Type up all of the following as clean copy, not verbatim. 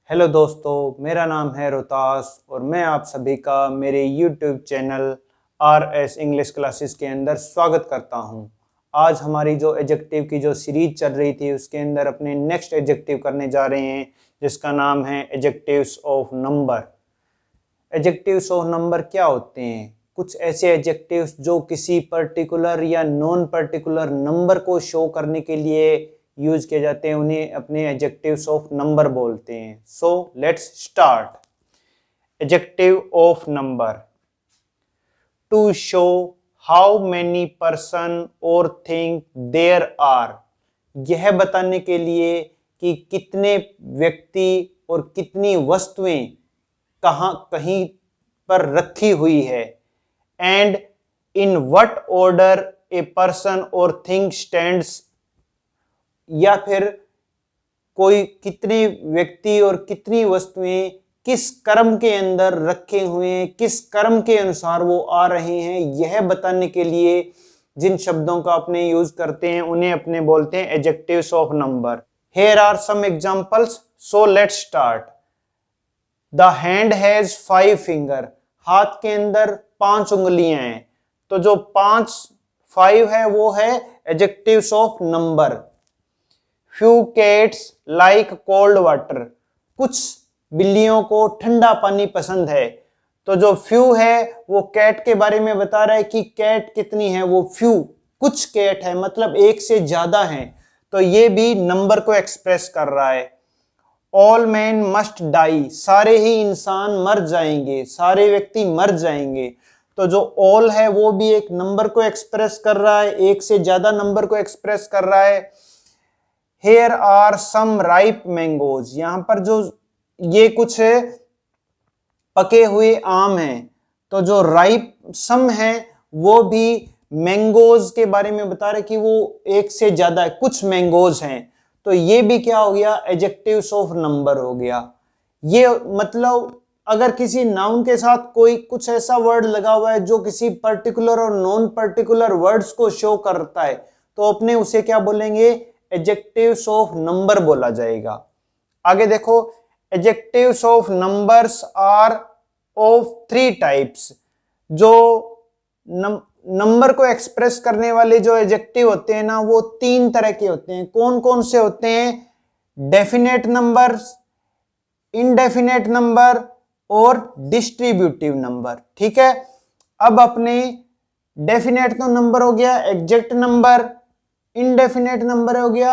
Hello दोस्तों, मेरा नाम है रोहतास और मैं आप सभी का मेरे YouTube channel RS English classes के अंदर स्वागत करता हूं। आज हमारी जो एडजेक्टिव की जो सीरीज चल रही थी उसके अंदर अपने नेक्स्ट एडजेक्टिव करने जा रहे हैं, जिसका नाम है adjectives of number. Adjectives of number क्या होते हैं? कुछ ऐसे एडजेक्टिव्स जो किसी पर्टिकुलर या नॉन पर्टिकुलर नंबर को शो करने के लिए यूज किए जाते हैं, उन्हें अपने एडजेक्टिव्स ऑफ नंबर बोलते हैं। So let's start. Adjective of number: to show how many person और थिंग देयर आर, यह बताने के लिए कि कितने व्यक्ति और कितनी वस्तुएं कहीं पर रखी हुई है। And in what order a person और थिंग स्टैंड्स, या फिर कोई कितने व्यक्ति और कितनी वस्तुएं किस क्रम के अंदर रखे हुए हैं, किस क्रम के अनुसार वो आ रहे हैं, यह बताने के लिए जिन शब्दों का अपने यूज करते हैं उन्हें अपने बोलते हैं adjectives of number. Here are some examples, so let's start. The hand has 5 finger, हाथ के अंदर 5 उंगलियां हैं। तो जो 5 है वो है adjectives of number. Few cats like cold water, कुछ बिल्लियों को ठंडा पानी पसंद है। तो जो फ्यू है वो कैट के बारे में बता रहा है कि कैट कितनी है, वो फ्यू, कुछ कैट है मतलब एक से ज्यादा है। तो ये भी नंबर को एक्सप्रेस कर रहा है। ऑल मैन मस्ट डाई, सारे ही इंसान मर जाएंगे, सारे व्यक्ति मर जाएंगे। तो जो ऑल है वो भी एक नंबर को एक्सप्रेस कर रहा है, एक से ज्यादा नंबर को एक्सप्रेस कर रहा है। Here are some ripe mangoes, यहाँ पर जो ये कुछ पके हुए आम हैं। तो जो राइप सम है वो भी मैंगोज के बारे में बता रहे कि वो एक से ज्यादा है, कुछ मैंगोज हैं। तो ये भी क्या हो गया, एडजेक्टिव्स ऑफ नंबर हो गया। ये मतलब अगर किसी नाउन के साथ कोई कुछ ऐसा वर्ड लगा हुआ है जो किसी पर्टिकुलर और नॉन पर्टिकुलर वर्ड्स को शो करता है, तो अपने उसे क्या बोलेंगे, एडजेक्टिव्स ऑफ नंबर बोला जाएगा। आगे देखो, adjectives of numbers are of 3 types. जो नंबर को एक्सप्रेस करने वाले जो एडजेक्टिव होते हैं ना, वो 3 तरह के होते हैं। कौन कौन से होते हैं? डेफिनेट नंबर, इनडेफिनेट नंबर और डिस्ट्रीब्यूटिव नंबर। ठीक है, अब अपने डेफिनेट तो नंबर हो गया एग्जैक्ट नंबर, इनडेफिनेट नंबर हो गया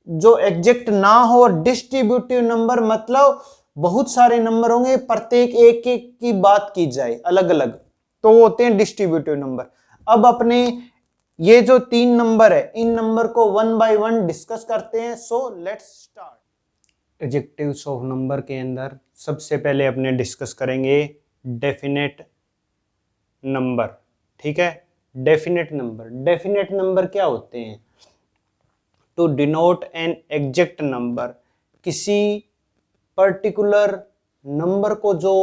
जो एग्जैक्ट ना हो, और डिस्ट्रीब्यूटिव नंबर मतलब बहुत सारे नंबर होंगे, प्रत्येक एक एक की बात की जाए अलग अलग, तो वो होते हैं डिस्ट्रीब्यूटिव नंबर। अब अपने ये जो 3 नंबर है, इन नंबर को 1 बाय 1 डिस्कस करते हैं। So let's start. Adjectives of number के अंदर सबसे पहले अपने डिस्कस करेंगे डेफिनेट नंबर। ठीक है, डेफिनेट नंबर। डेफिनेट नंबर क्या होते हैं? To denote an exact number, किसी पर्टिकुलर नंबर को जो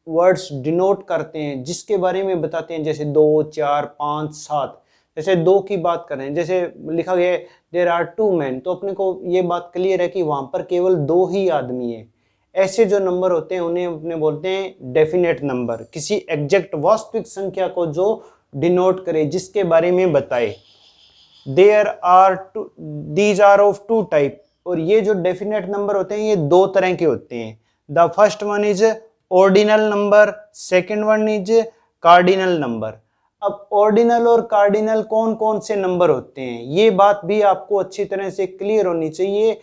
वर्ड्स डिनोट करते हैं, जिसके बारे में बताते हैं, जैसे 2, 4, 5, 7। जैसे 2 की बात करें, जैसे लिखा गया है देयर आर 2 मैन, तो अपने को ये बात क्लियर है कि वहां पर केवल 2 ही आदमी है। ऐसे जो नंबर होते हैं उन्हें अपने बोलते हैं डेफिनेट नंबर, किसी एग्जैक्ट वास्तविक संख्या को जो डिनोट करे, जिसके बारे में बताए। दीज आर ऑफ 2 टाइप, और ये जो डेफिनेट नंबर होते हैं ये 2 तरह के होते हैं। The first one is ordinal number, second one is cardinal number. अब ऑर्डिनल और कार्डिनल कौन कौन से नंबर होते हैं, ये बात भी आपको अच्छी तरह से क्लियर होनी चाहिए।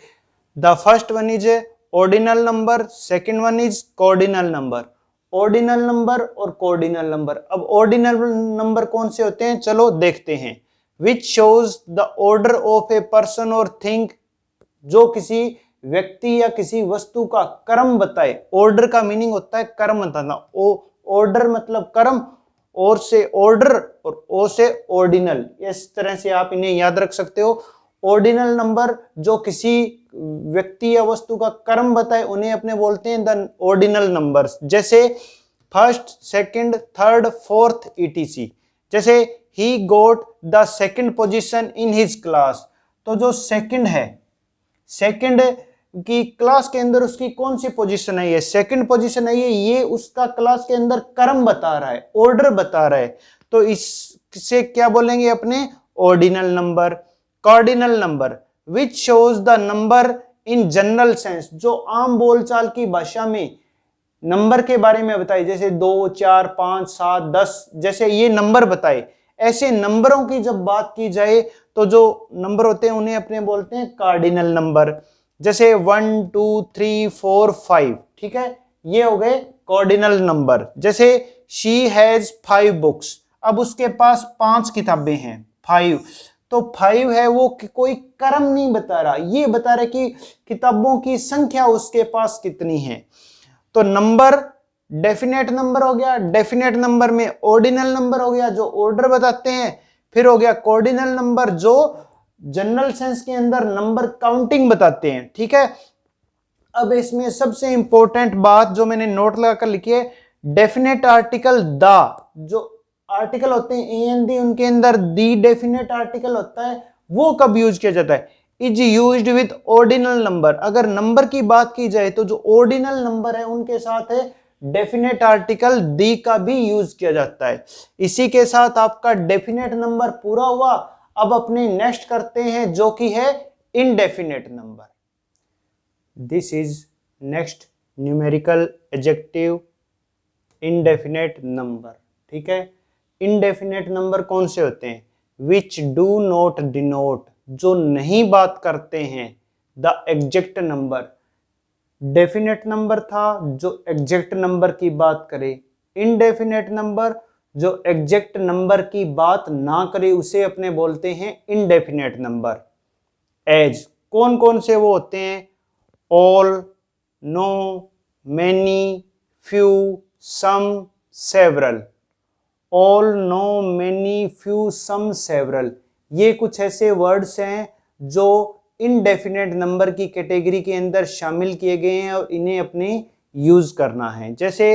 The first one is ordinal number, second one is cardinal number. Ordinal number और कॉर्डिनल नंबर। अब ऑर्डिनल नंबर कौन से होते हैं, चलो देखते हैं। Which shows the order of a person और थिंग, जो किसी व्यक्ति या किसी वस्तु का क्रम बताए। ऑर्डर का मीनिंग होता है क्रम बताना। ऑर्डर मतलब क्रम, और से ऑर्डर और ओ से ऑर्डिनल, इस तरह से आप इन्हें याद रख सकते हो। ऑर्डिनल नंबर जो किसी व्यक्ति या वस्तु का क्रम बताए उन्हें अपने बोलते हैं द ऑर्डिनल नंबर्स। जैसे first, second, third, fourth etc। जैसे ही got the second position in his class, तो जो सेकंड है, सेकंड कि क्लास के अंदर उसकी कौन सी पोजीशन है, ये सेकंड पोजीशन है, ये उसका क्लास के अंदर क्रम बता रहा है, ऑर्डर बता रहा है। तो इससे क्या बोलेंगे अपने, ordinal number. Cardinal number which shows the number in general sense, जो आम बोलचाल की भाषा में नंबर के बारे में बताए, जैसे 2, 4, 5, 7, 10, जैसे ये नंबर बताए। ऐसे नंबरों की जब बात की जाए तो जो नंबर होते हैं उन्हें अपने बोलते हैं कार्डिनल नंबर। जैसे 1, 2, 3, 4, 5, ठीक है, ये हो गए कार्डिनल नंबर। जैसे शी हैज 5 बुक्स, अब उसके पास 5 किताबें हैं, 5, तो 5 है, वो कोई क्रम नहीं बता रहा, ये बता रहा कि किताबों की संख्या उसके पास कितनी है। तो नंबर डेफिनेट नंबर हो गया, डेफिनेट नंबर में ऑर्डिनल नंबर हो गया जो ऑर्डर बताते हैं, फिर हो गया कोऑर्डिनल नंबर जो जनरल सेंस के अंदर नंबर काउंटिंग बताते हैं, ठीक है। अब इसमें सबसे इंपॉर्टेंट बात जो मैंने नोट लगाकर लिखी है, डेफिनेट आर्टिकल द, जो आर्टिकल होते हैं ए एन दी, उनके अंदर दी डेफिनेट आर्टिकल होता है, वो कब यूज किया जाता है, is used with ordinal number. अगर नंबर की बात की जाए तो जो ऑर्डिनल नंबर है उनके साथ है डेफिनेट आर्टिकल दी का भी यूज किया जाता है। इसी के साथ आपका डेफिनेट नंबर पूरा हुआ। अब अपने नेक्स्ट करते हैं जो कि है indefinite number. This is next numerical adjective, indefinite number, ठीक है। इनडेफिनेट नंबर कौन से होते हैं, विच डू नॉट डिनोट, जो नहीं बात करते हैं, the exact number. Definite number था जो एग्जैक्ट नंबर की बात करे, इनडेफिनेट नंबर जो एग्जैक्ट नंबर की बात ना करे उसे अपने बोलते हैं इनडेफिनेट नंबर। एज कौन कौन से वो होते हैं, all, no, many, few, some, several. All, no, many, few, some, several, ये कुछ ऐसे वर्ड्स हैं जो इनडेफिनेट नंबर की कैटेगरी के अंदर शामिल किए गए हैं और इन्हें अपने यूज करना है। जैसे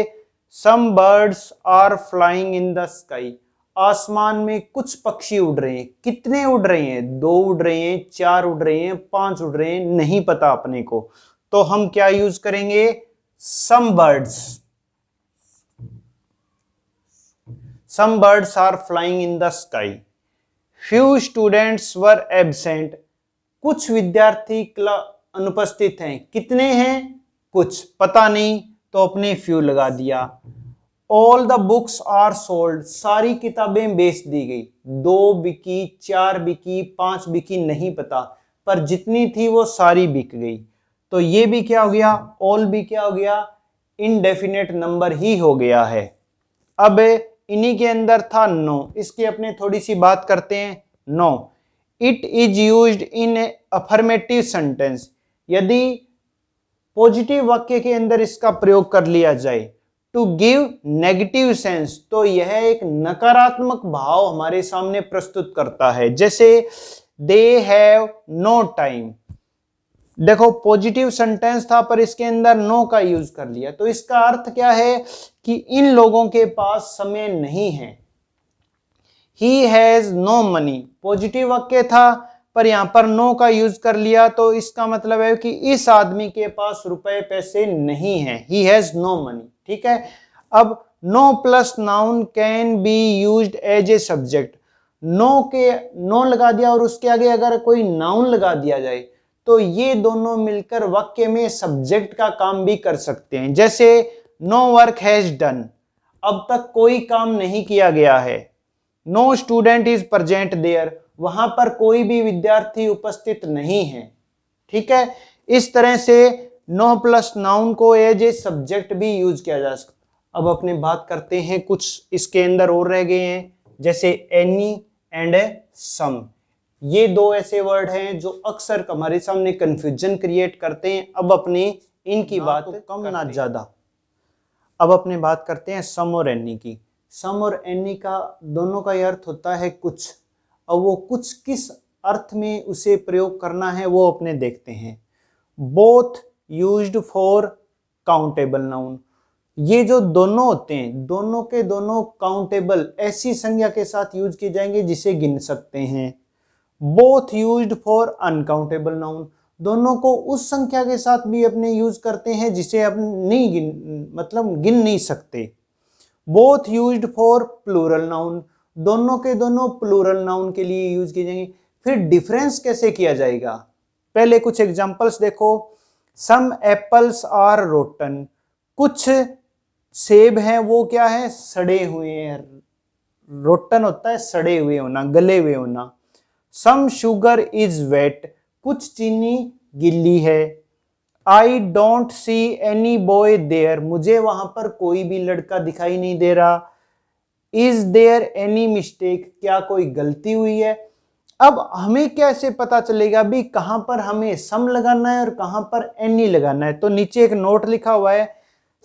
some birds are flying in the sky, आसमान में कुछ पक्षी उड़ रहे हैं। कितने उड़ रहे हैं, 2 उड़ रहे हैं, 4 उड़ रहे हैं, 5 उड़ रहे हैं, नहीं पता अपने को, तो हम क्या यूज करेंगे, some birds. Some birds are flying in the sky. Few students were absent, कुछ विद्यार्थी अनुपस्थित हैं। कितने हैं, कुछ पता नहीं, तो अपने फ्यू लगा दिया। All the books are sold, सारी किताबें बेच दी गई। 2 बिकी, 4 बिकी, 5 बिकी, नहीं पता, पर जितनी थी वो सारी बिक गई। तो ये भी क्या हो गया, ऑल भी क्या हो गया, इनडेफिनेट नंबर ही हो गया है। अब इन्हीं के अंदर था नो, इसकी अपने थोड़ी सी बात करते हैं। No, it is used in affirmative sentence, यदि पॉजिटिव वाक्य के अंदर इसका प्रयोग कर लिया जाए। टू गिव नेगेटिव सेंस, तो यह एक नकारात्मक भाव हमारे सामने प्रस्तुत करता है। जैसे दे हैव नो टाइम, देखो पॉजिटिव सेंटेंस था पर इसके अंदर नो का यूज कर लिया, तो इसका अर्थ क्या है कि इन लोगों के पास समय नहीं है। He has no money, positive वाक्य था पर यहां पर नो का यूज कर लिया, तो इसका मतलब है कि इस आदमी के पास रुपए पैसे नहीं है। He has no money, ठीक है। अब no plus noun can be used as a subject, no लगा दिया और उसके आगे अगर कोई नाउन लगा दिया जाए तो ये दोनों मिलकर वाक्य में सब्जेक्ट का काम भी कर सकते हैं। जैसे नो वर्क हैज डन, अब तक कोई काम नहीं किया गया है। No student is present there, वहां पर कोई भी विद्यार्थी उपस्थित नहीं है, ठीक है। इस तरह से नो प्लस नाउन को एज ए सब्जेक्ट भी यूज किया जा सकता। अब अपने बात करते हैं कुछ इसके अंदर और रह गए हैं, जैसे एनी एंड सम। ये 2 ऐसे वर्ड हैं जो अक्सर हमारे सामने कंफ्यूजन क्रिएट करते हैं। अब अपने इनकी बात तो कम ना ज्यादा। अब अपने बात करते हैं सम और एनी की। सम और एनी का दोनों का अर्थ होता है कुछ, और वो कुछ किस अर्थ में उसे प्रयोग करना है वो अपने देखते हैं। Both used for countable noun, ये जो दोनों होते हैं दोनों के दोनों काउंटेबल ऐसी संज्ञा के साथ यूज किए जाएंगे जिसे गिन सकते हैं। Both used for uncountable noun, दोनों को उस संख्या के साथ भी अपने यूज करते हैं जिसे आप नहीं गिन नहीं सकते। Both used for plural noun, दोनों के दोनों प्लूरल नाउन के लिए यूज किए जाएंगे। फिर डिफरेंस कैसे किया जाएगा, पहले कुछ एग्जांपल्स देखो। सम एप्पल्स आर रोटन, कुछ सेब हैं वो क्या है, सड़े हुए हैं। रोटन होता है सड़े हुए होना, गले हुए होना। सम शुगर इज वेट, कुछ चीनी गिल्ली है। I don't see any boy there, मुझे वहां पर कोई भी लड़का दिखाई नहीं दे रहा। इज देयर एनी मिस्टेक, क्या कोई गलती हुई है। अब हमें कैसे पता चलेगा भी कहां पर हमें सम लगाना है और कहां पर एनी लगाना है। तो नीचे एक नोट लिखा हुआ है,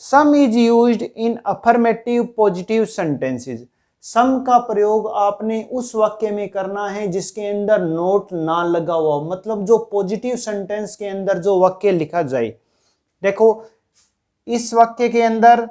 some is used in affirmative positive sentences. Some का प्रयोग आपने उस वाक्य में करना है जिसके अंदर नोट ना लगा हुआ, मतलब जो पॉजिटिव सेंटेंस के अंदर जो वाक्य लिखा जाए। देखो इस वाक्य के अंदर,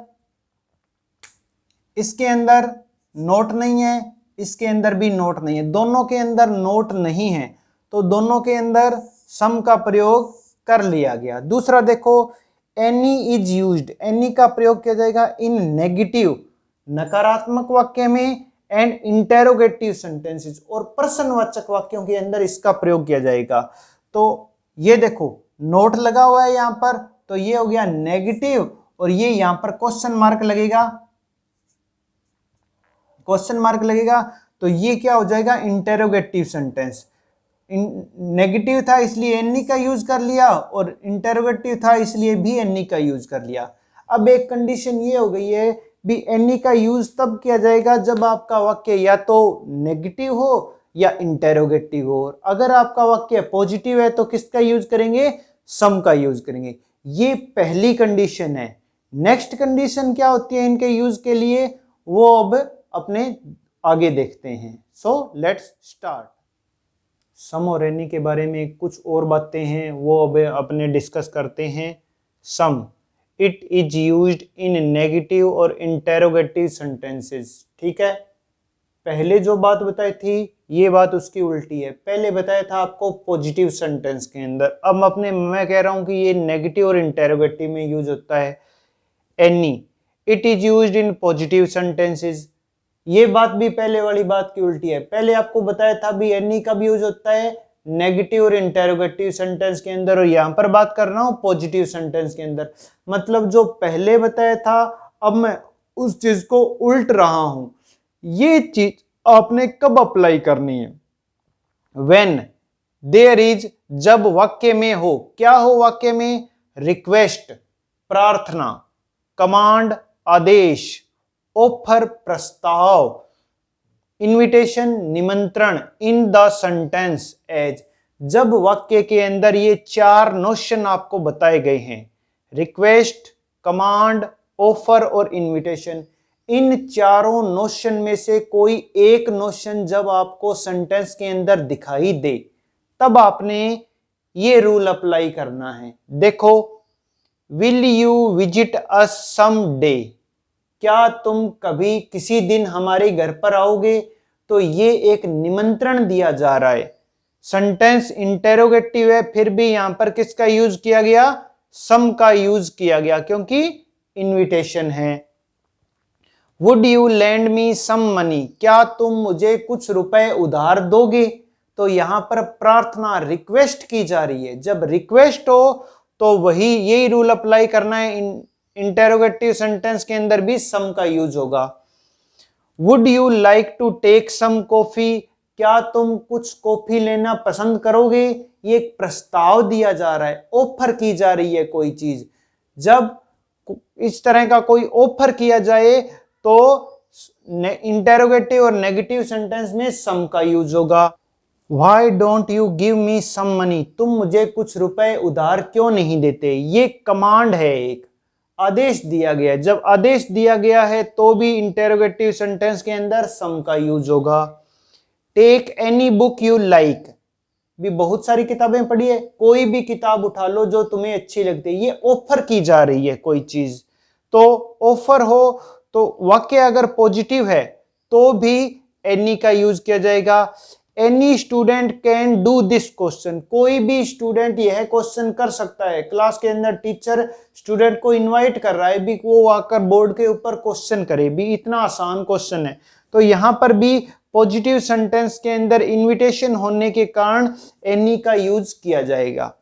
इसके अंदर नोट नहीं है, इसके अंदर भी नोट नहीं है, दोनों के अंदर नोट नहीं है, तो दोनों के अंदर सम का प्रयोग कर लिया गया। दूसरा देखो, एनी इज यूज्ड, एनी का प्रयोग किया जाएगा इन नेगेटिव नकारात्मक वाक्य में एंड इंटेरोगेटिव सेंटेंसेस, और प्रश्नवाचक वाक्यों के अंदर इसका प्रयोग किया जाएगा। तो ये देखो नोट लगा हुआ है यहां पर, तो ये हो गया नेगेटिव, और ये यहां पर क्वेश्चन मार्क लगेगा, क्वेश्चन मार्क लगेगा, तो ये क्या हो जाएगा, इंटेरोगेटिव सेंटेंस। नेगेटिव था इसलिए एनी का यूज कर लिया, और इंटेरोगेटिव था इसलिए भी एनी का यूज कर लिया। अब एक कंडीशन ये हो गई है भी एनी का यूज तब किया जाएगा जब आपका वाक्य या तो नेगेटिव हो या इंटेरोगेटिव हो। अगर आपका वाक्य पॉजिटिव है तो किसका यूज करेंगे, सम का यूज करेंगे। ये पहली कंडीशन है। नेक्स्ट कंडीशन क्या होती है इनके यूज के लिए, वो अब अपने आगे देखते हैं। So let's start. सम और एनी के बारे में कुछ और बातें हैं वो अब अपने डिस्कस करते हैं। Some, it is used in negative और इंटेरोगेटिव सेंटेंसेस। ठीक है, पहले जो बात बताई थी ये बात उसकी उल्टी है। पहले बताया था आपको पॉजिटिव सेंटेंस के अंदर, अब मैं कह रहा हूं कि ये नेगेटिव और इंटेरोगेटिव में यूज होता है। Any, it is used in positive sentences, ये बात भी पहले वाली बात की उल्टी है। पहले आपको बताया था भी एनी का भी यूज होता है नेगेटिव और इंटेरोगेटिव सेंटेंस के अंदर, और यहां पर बात कर रहा हूं पॉजिटिव सेंटेंस के अंदर। मतलब जो पहले बताया था अब मैं उस चीज को उल्ट रहा हूं। ये चीज आपने कब अप्लाई करनी है, व्हेन देयर इज, जब वाक्य में हो, क्या हो वाक्य में, रिक्वेस्ट प्रार्थना, कमांड आदेश, ऑफर प्रस्ताव, इनविटेशन निमंत्रण, इन द सेंटेंस एज, जब वाक्य के अंदर ये चार नोशन आपको बताए गए हैं, रिक्वेस्ट, कमांड, ऑफर और इनविटेशन, इन चारों नोशन में से कोई एक नोशन जब आपको सेंटेंस के अंदर दिखाई दे तब आपने ये रूल अप्लाई करना है। देखो, will you visit us some day, क्या तुम कभी किसी दिन हमारे घर पर आओगे, तो ये एक निमंत्रण दिया जा रहा है। सेंटेंस इंटेरोगेटिव है, फिर भी यहां पर किसका यूज किया गया, सम का यूज किया गया, क्योंकि इनविटेशन है। Would you lend me some money, क्या तुम मुझे कुछ रुपए उधार दोगे, तो यहां पर प्रार्थना रिक्वेस्ट की जा रही है। जब रिक्वेस्ट हो तो वही यही रूल अप्लाई करना है। इंटेरोगेटिव सेंटेंस के अंदर भी सम का यूज होगा। Would you like to take some coffee, क्या तुम कुछ कॉफी लेना पसंद करोगे, ये एक प्रस्ताव दिया जा रहा है, ऑफर की जा रही है कोई चीज। जब इस तरह का कोई ऑफर किया जाए तो इंटेरोगेटिव और नेगेटिव सेंटेंस में सम का यूज होगा। Why don't you give me some money, तुम मुझे कुछ रुपए उधार क्यों नहीं देते, ये कमांड है, एक आदेश दिया गया है। जब आदेश दिया गया है तो भी इंटेरोगेटिव सेंटेंस के अंदर सम का यूज होगा। Take any book you like, भी बहुत सारी किताबें पढ़ी है, कोई भी किताब उठा लो जो तुम्हें अच्छी लगती है, ये ऑफर की जा रही है कोई चीज, तो ऑफर हो तो वाक्य अगर पॉजिटिव है तो भी एनी का यूज किया जाएगा। Any student can do this question, कोई भी स्टूडेंट यह क्वेश्चन कर सकता है। क्लास के अंदर टीचर स्टूडेंट को इनवाइट कर रहा है भी वो आकर बोर्ड के ऊपर क्वेश्चन करे, भी इतना आसान क्वेश्चन है। तो यहाँ पर भी पॉजिटिव सेंटेंस के अंदर इन्विटेशन होने के कारण एनी का यूज किया जाएगा।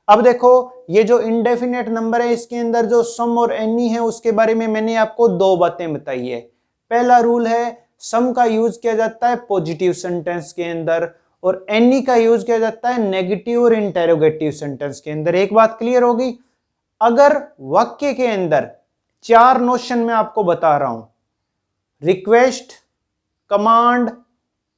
अब देखो ये जो इंडेफिनेट नंबर है इसके अंदर जो सम और एनी है उसके बारे में मैंने आपको दो बातें बताई है। पहला रूल है सम का यूज किया जाता है पॉजिटिव सेंटेंस के अंदर और एनी का यूज किया जाता है नेगेटिव और इंटेरोगेटिव सेंटेंस के अंदर। एक बात क्लियर होगी। अगर वाक्य के अंदर चार नोशन में आपको बता रहा हूं, रिक्वेस्ट, कमांड,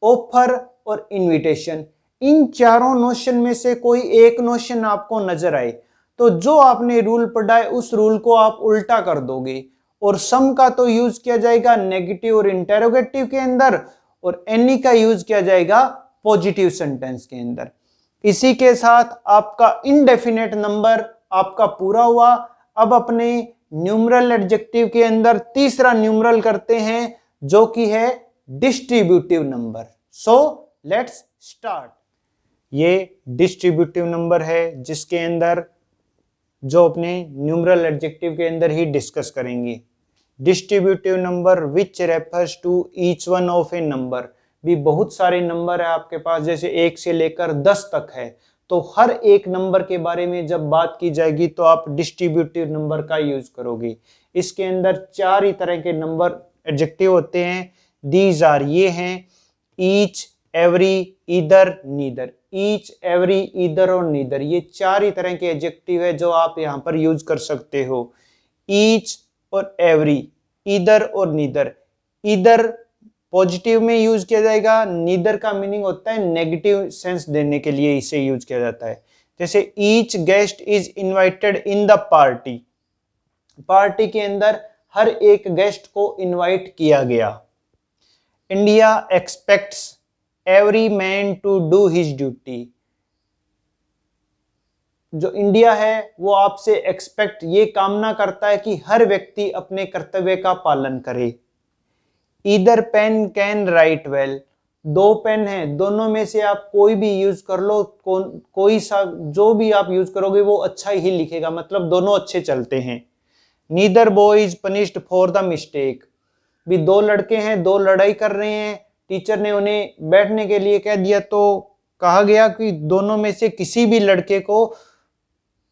ऑफर और इनविटेशन, इन चारों नोशन में से कोई एक नोशन आपको नजर आए तो जो आपने रूल पढ़ा है उस रूल को आप उल्टा कर दोगे और सम का तो यूज किया जाएगा नेगेटिव और इंटेरोगेटिव के अंदर और एनी का यूज किया जाएगा पॉजिटिव सेंटेंस के अंदर। इसी के साथ आपका इनडेफिनेट नंबर आपका पूरा हुआ। अब अपने न्यूमरल एडजेक्टिव के अंदर तीसरा न्यूमरल करते हैं जो कि है distributive number. So let's start. ये डिस्ट्रीब्यूटिव नंबर है जिसके अंदर जो अपने न्यूमरल एडजेक्टिव के अंदर ही डिस्कस करेंगे। Distributive number which refers to each one of a number, भी बहुत सारे नंबर है आपके पास, जैसे 1 से लेकर 10 तक है, तो हर एक नंबर के बारे में जब बात की जाएगी तो आप डिस्ट्रीब्यूटिव नंबर का यूज करोगे। इसके अंदर चार ही तरह के नंबर एडजेक्टिव होते हैं। दीज आर, ये हैं each, every, either, neither. Each, every, either और नीदर, ये चार ही तरह के एडजेक्टिव है जो आप यहाँ पर यूज कर सकते हो। ईच और एवरी, ईदर और नीदर। ईदर पॉजिटिव में यूज किया जाएगा, नीदर का मीनिंग होता है नेगेटिव सेंस देने के लिए इसे यूज किया जाता है। जैसे each guest is invited in the party, party के अंदर हर एक गेस्ट को इनवाइट किया गया। India expects every man to do his duty, जो इंडिया है वो आपसे एक्सपेक्ट, ये कामना करता है कि हर व्यक्ति अपने कर्तव्य का पालन करे। Either pen can write well, दो पेन है, दोनों में से आप कोई भी यूज कर लो, कोई सा जो भी आप यूज करोगे वो अच्छा ही लिखेगा, मतलब दोनों अच्छे चलते हैं। Neither boy is punished for the mistake, भी दो लड़के हैं, दो लड़ाई कर रहे हैं, टीचर ने उन्हें बैठने के लिए कह दिया तो कहा गया कि दोनों में से किसी भी लड़के को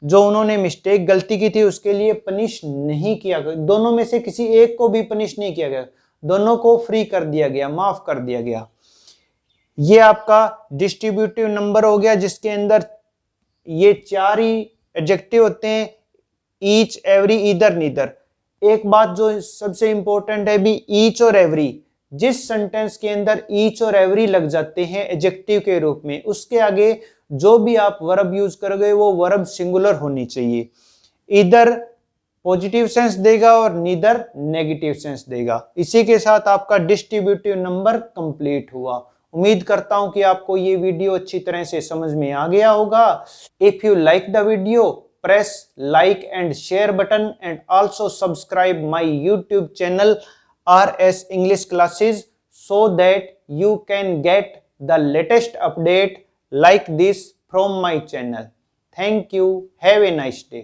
जो उन्होंने मिस्टेक गलती की थी उसके लिए पनिश नहीं किया गया, दोनों में से किसी एक को भी पनिश नहीं किया गया, दोनों को फ्री कर दिया गया, माफ कर दिया गया। ये आपका डिस्ट्रीब्यूटिव नंबर हो गया जिसके अंदर ये चार ही एडजेक्टिव होते हैं, ईच, एवरी, ईदर, नीदर। एक बात जो सबसे इंपॉर्टेंट है भी, ईच और एवरी, जिस सेंटेंस के अंदर ईच और एवरी लग जाते हैं एडजेक्टिव के रूप में, उसके आगे जो भी आप वर्ब यूज करोगे वो वर्ब सिंगुलर होनी चाहिए। इधर पॉजिटिव सेंस देगा और नीदर नेगेटिव सेंस देगा। इसी के साथ आपका डिस्ट्रीब्यूटिव नंबर कंप्लीट हुआ। उम्मीद करता हूं कि आपको ये वीडियो अच्छी तरह से समझ में आ गया होगा। If you like the video, press like and share button and also subscribe my YouTube channel RS English Classes so that you can get the latest update like this from my channel. Thank you. Have a nice day.